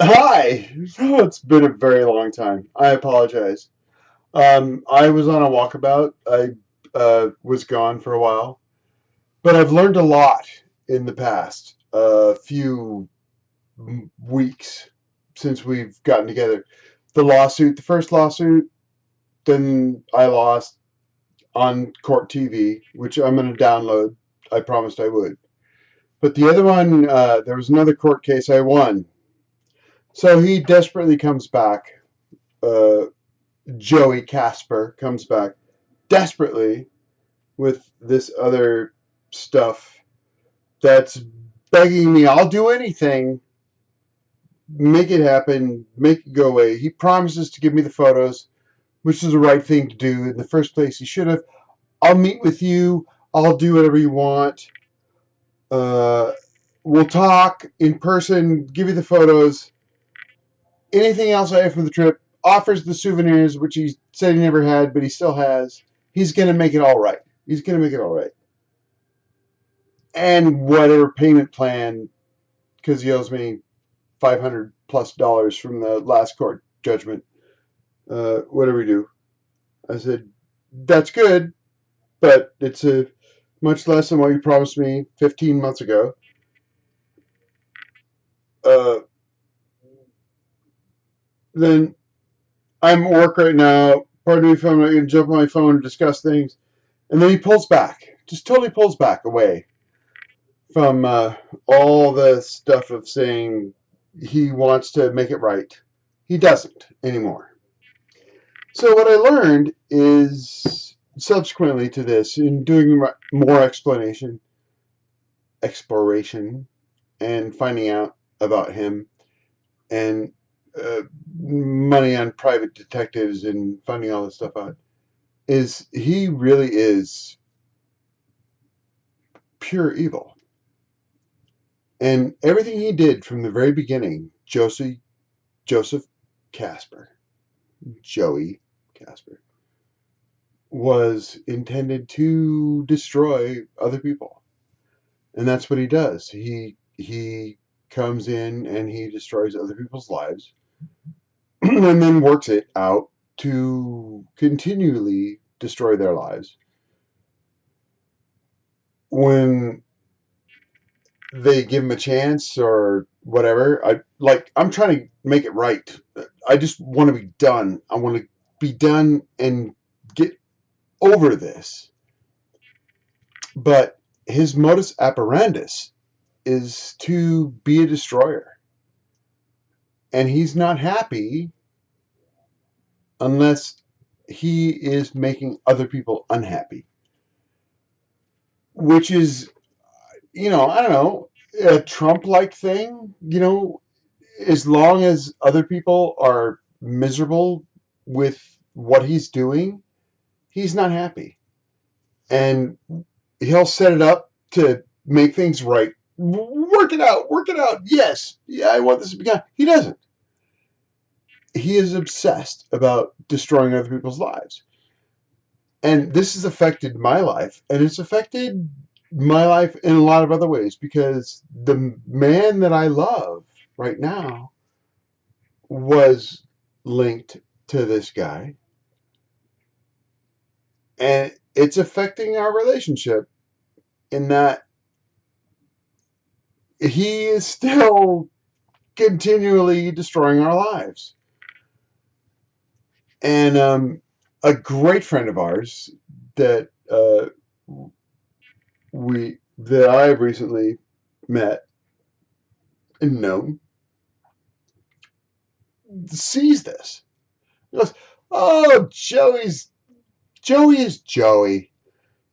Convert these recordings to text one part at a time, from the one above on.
Hi! Oh, it's been a very long time. I apologize. I was on a walkabout. I was gone for a while, but I've learned a lot in the past few weeks since we've gotten together. The first lawsuit, then I lost on court TV, which I'm going to download. I promised I would. But the other one, there was another court case I won. So he desperately comes back. Uh, Joey Casper comes back desperately with this other stuff that's begging me, I'll do anything, make it happen, make it go away. He promises to give me the photos, which is the right thing to do. In the first place, he should have. I'll meet with you. I'll do whatever you want. Uh, we'll talk in person, give you the photos. Anything else I have from the trip, offers the souvenirs, which he said he never had, but he still has. He's going to make it all right. He's going to make it all right. And whatever payment plan, because he owes me $500+ from the last court judgment. What do we do? I said, that's good, but it's a much less than what you promised me 15 months ago. Uh, then I'm at work right now. Pardon me if I'm not going to jump on my phone and discuss things. And then he pulls back, just totally pulls back away from all the stuff of saying he wants to make it right. He doesn't anymore. So what I learned is subsequently to this, in doing more exploration, and finding out about him, and money on private detectives and finding all this stuff out, is he really is pure evil. And everything he did from the very beginning, Joseph Casper, Joey Casper, was intended to destroy other people. And that's what he does. He comes in and he destroys other people's lives and then works it out to continually destroy their lives. When they give him a chance or whatever, I'm trying to make it right. I just want to be done. I want to be done and get over this. But his modus operandus is to be a destroyer. And he's not happy unless he is making other people unhappy. Which is, I don't know, a Trump-like thing, as long as other people are miserable with what he's doing, he's not happy. And he'll set it up to make things right. Work it out. Yes. Yeah, I want this to be gone. He doesn't. He is obsessed about destroying other people's lives. And this has affected my life, and it's affected my life in a lot of other ways, because the man that I love right now was linked to this guy, and it's affecting our relationship in that he is still continually destroying our lives. And a great friend of ours that I've recently met and known sees this. He goes, "Oh, Joey is Joey.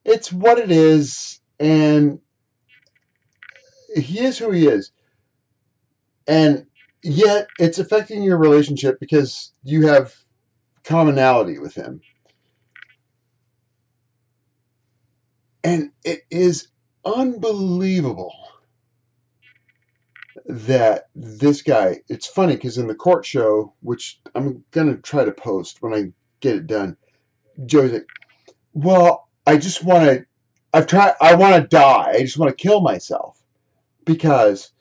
It's what it is, and he is who he is. And yet, it's affecting your relationship because you have commonality with him." And it is unbelievable that this guy, it's funny because in the court show, which I'm going to try to post when I get it done, Joey's like, well, I want to die. I just want to kill myself because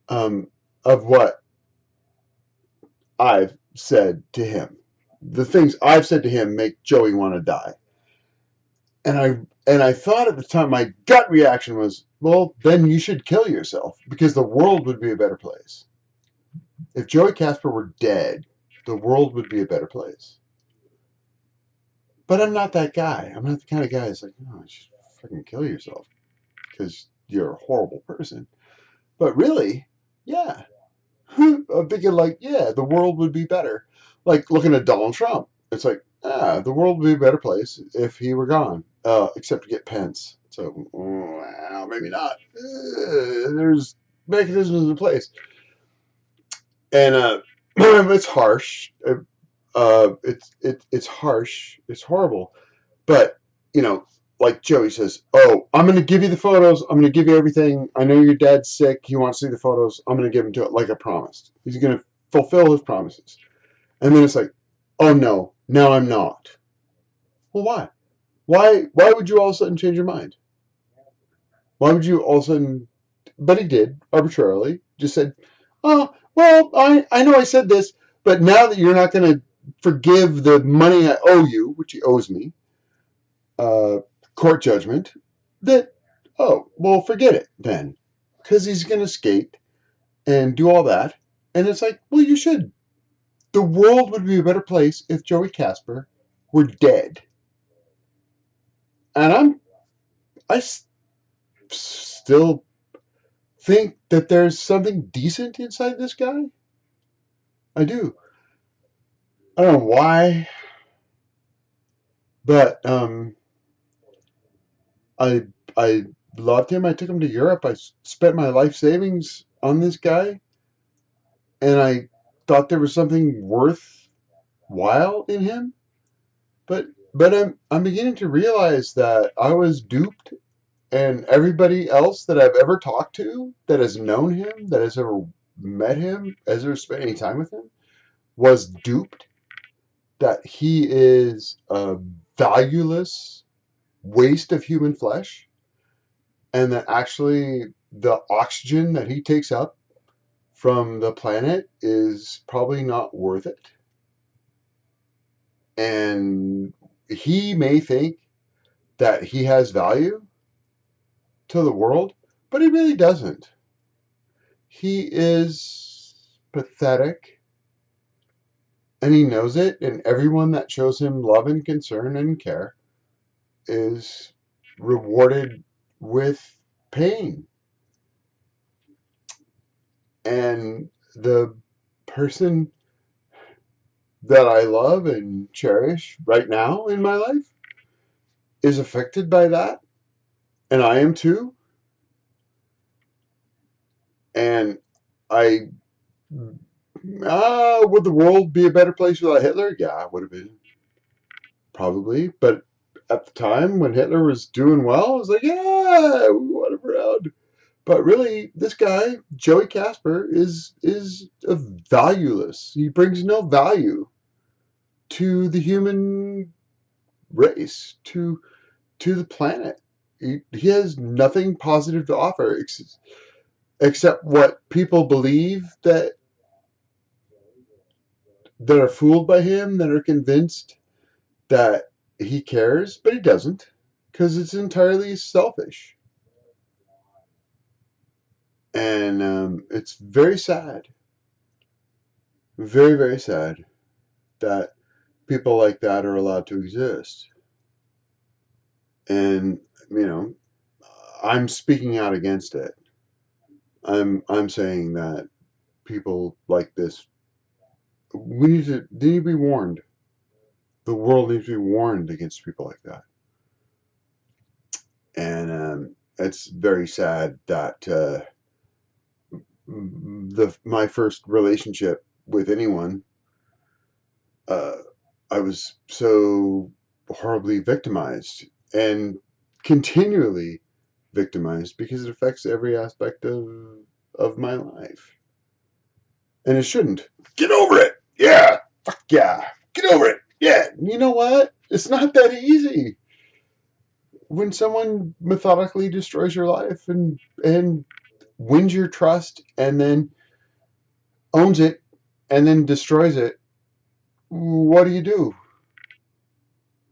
of what I've said to him. The things I've said to him make Joey want to die. And I thought at the time, my gut reaction was, well, then you should kill yourself because the world would be a better place. If Joey Casper were dead, the world would be a better place. But I'm not that guy. I'm not the kind of guy that's like, oh, you should freaking kill yourself because you're a horrible person. But really, yeah. I'm thinking like, yeah, the world would be better. Like looking at Donald Trump. It's like, the world would be a better place if he were gone. Except to get Pence. So, well, maybe not. There's mechanisms in place. And it's harsh. It's harsh. It's horrible. But, like Joey says, oh, I'm going to give you the photos. I'm going to give you everything. I know your dad's sick. He wants to see the photos. I'm going to give him to it like I promised. He's going to fulfill his promises. And then it's like, oh, no, now I'm not. Well, why? Why would you all of a sudden change your mind? Why would you all of a sudden... But he did, arbitrarily. Just said, oh, well, I know I said this, but now that you're not going to forgive the money I owe you, which he owes me, court judgment, that, oh, well, forget it then. Because he's going to skate and do all that. And it's like, well, you should. The world would be a better place if Joey Casper were dead. And I still think that there's something decent inside this guy. I do. I don't know why, but I loved him. I took him to Europe. I spent my life savings on this guy, and I thought there was something worthwhile in him. But I'm beginning to realize that I was duped, and everybody else that I've ever talked to that has known him, that has ever met him, has ever spent any time with him, was duped that he is a valueless waste of human flesh, and that actually the oxygen that he takes up from the planet is probably not worth it. And he may think that he has value to the world, but he really doesn't. He is pathetic, and he knows it, and everyone that shows him love and concern and care is rewarded with pain. And the person that I love and cherish right now in my life is affected by that, and I am too. And I, would the world be a better place without Hitler? Yeah, it would have been. Probably. But at the time when Hitler was doing well, I was like, yeah, we want him around. But really, this guy, Joey Casper, is valueless. He brings no value to the human race, to the planet. He has nothing positive to offer except what people believe that are fooled by him, that are convinced that he cares, but he doesn't, because it's entirely selfish. And it's very sad, very, very sad that people like that are allowed to exist. And, I'm speaking out against it. I'm saying that people like this, they need to be warned. The world needs to be warned against people like that. And it's very sad that my first relationship with anyone, I was so horribly victimized and continually victimized because it affects every aspect of my life. And it shouldn't. Get over it. Yeah. Fuck yeah. Get over it. Yeah. You know what? It's not that easy. When someone methodically destroys your life and wins your trust and then owns it and then destroys it, what do you do?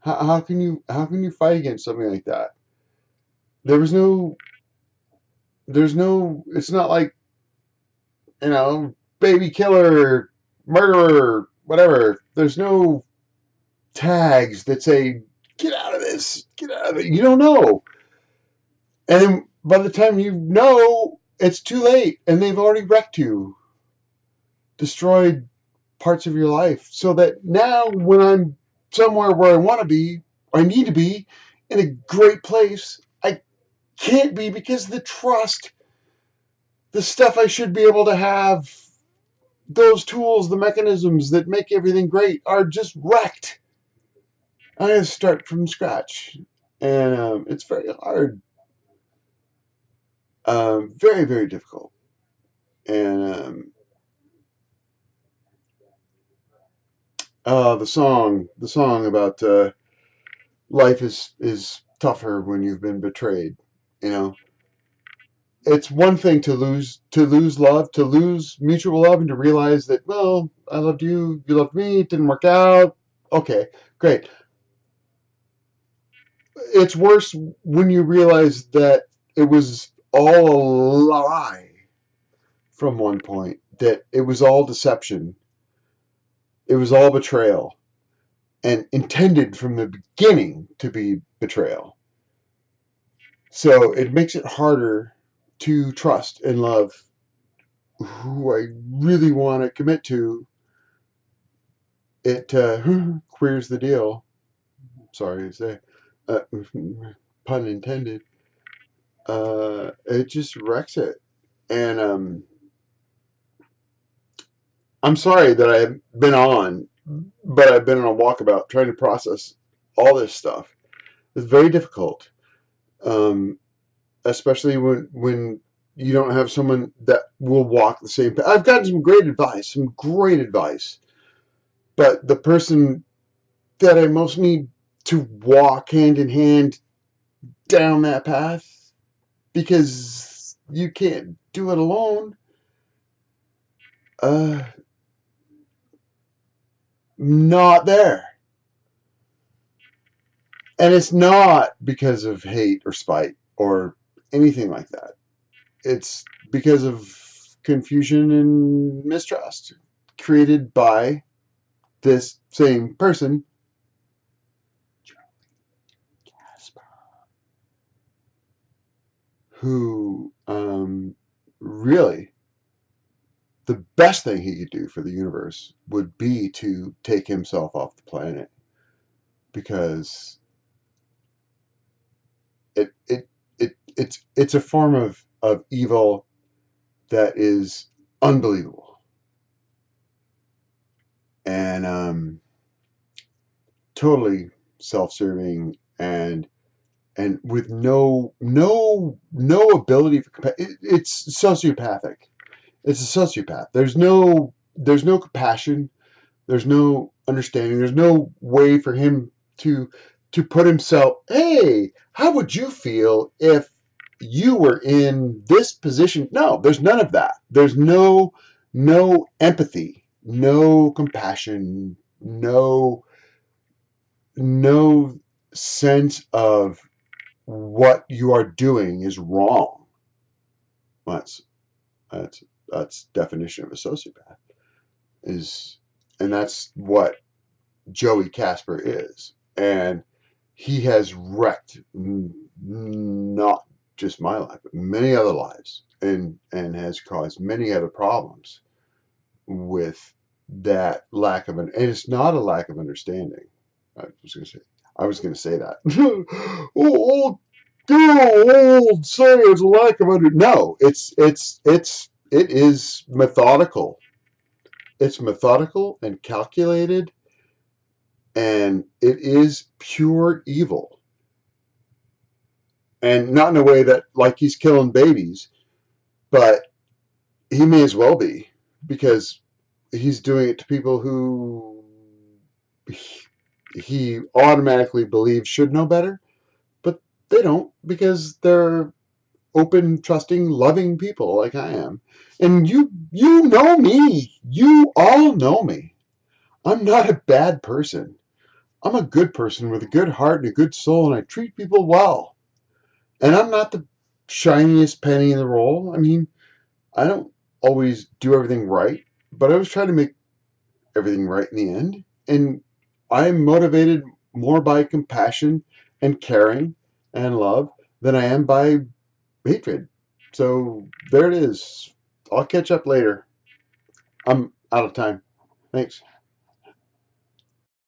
How can you fight against something like that? There was no there's no it's not like, baby killer, murderer, whatever. There's no tags that say get out of this, get out of it. You don't know. And then by the time you know, it's too late and they've already wrecked you, destroyed parts of your life. So that now when I'm somewhere where I want to be, or I need to be, in a great place, I can't be because the trust, the stuff I should be able to have, those tools, the mechanisms that make everything great are just wrecked. I have to start from scratch. And it's very hard. Very, very difficult. And the song about life is tougher when you've been betrayed. You know, it's one thing to lose love, to lose mutual love, and to realize that, well, I loved you, you loved me, it didn't work out. Okay, great. It's worse when you realize that it was all a lie from one point, that it was all deception, it was all betrayal, and intended from the beginning to be betrayal. So it makes it harder to trust and love who I really want to commit to. It queers the deal. Sorry to say, uh, pun intended. It just wrecks it, and I'm sorry that I've been on, but I've been on a walkabout trying to process all this stuff. It's very difficult, um, especially when you don't have someone that will walk the same path. I've gotten some great advice, but the person that I most need to walk hand in hand down that path, because you can't do it alone. Uh, Not there. And it's not because of hate or spite or anything like that. It's because of confusion and mistrust created by this same person, who really, the best thing he could do for the universe would be to take himself off the planet, because it's a form of evil that is unbelievable, and totally self-serving, and with no ability for it's sociopathic. It's a sociopath. There's no compassion. There's no understanding. There's no way for him to put himself. Hey, how would you feel if you were in this position? No, there's none of that. There's no empathy, no compassion, no sense of what you are doing is wrong. That's that's that's definition of a sociopath, is, and that's what Joey Casper is. And he has wrecked not just my life, but many other lives, and has caused many other problems with that lack of and it's not a lack of understanding. I was going to say I was going to say that. Oh, old say it's a lack of under. No, it is methodical. It's methodical and calculated, and it is pure evil. And not in a way that like he's killing babies, but he may as well be, because he's doing it to people who he automatically believes should know better, but they don't, because they're open, trusting, loving people like I am. And you know me. You all know me. I'm not a bad person. I'm a good person with a good heart and a good soul, and I treat people well. And I'm not the shiniest penny in the roll. I mean, I don't always do everything right, but I always try to make everything right in the end. And I am motivated more by compassion and caring and love than I am by hatred. So there it is. I'll catch up later. I'm out of time. Thanks.